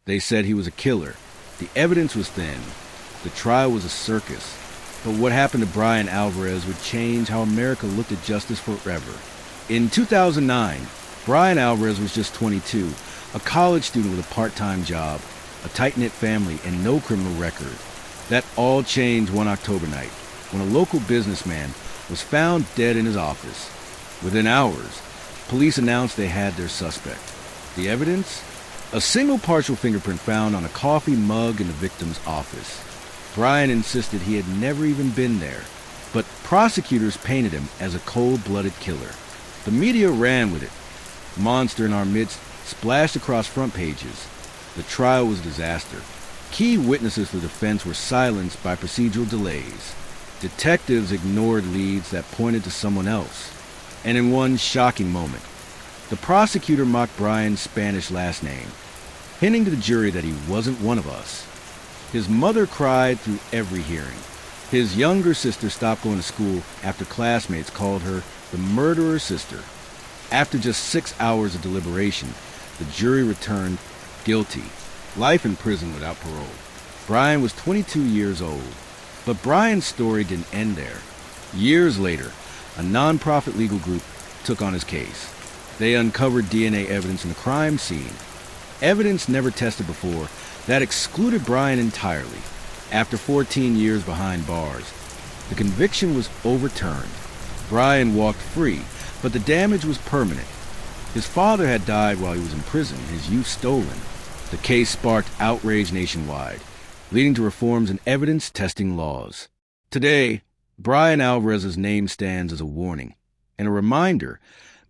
They said he was a killer. The evidence was thin. The trial was a circus. But what happened to Brian Alvarez would change how America looked at justice forever. In 2009, Brian Alvarez was just 22, a college student with a part-time job, a tight-knit family, and no criminal record. That all changed one October night, when a local businessman was found dead in his office. Within hours, police announced they had their suspect. The evidence? A single partial fingerprint found on a coffee mug in the victim's office. Brian insisted he had never even been there, but prosecutors painted him as a cold-blooded killer. The media ran with it. Monster in our midst splashed across front pages. The trial was a disaster. Key witnesses for the defense were silenced by procedural delays. Detectives ignored leads that pointed to someone else. And in one shocking moment, the prosecutor mocked Brian's Spanish last name, hinting to the jury that he wasn't one of us. His mother cried through every hearing. His younger sister stopped going to school after classmates called her the murderer's sister. After just 6 hours of deliberation, the jury returned guilty. Life in prison without parole. Brian was 22 years old. But Brian's story didn't end there. Years later, a non-profit legal group took on his case. They uncovered DNA evidence in the crime scene. Evidence never tested before that excluded Brian entirely. After 14 years behind bars, the conviction was overturned. Brian walked free, but the damage was permanent. His father had died while he was in prison, his youth stolen. The case sparked outrage nationwide, leading to reforms in evidence-testing laws. Today, Brian Alvarez's name stands as a warning and a reminder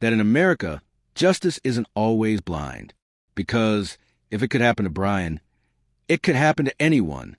that in America, justice isn't always blind. Because if it could happen to Brian, it could happen to anyone.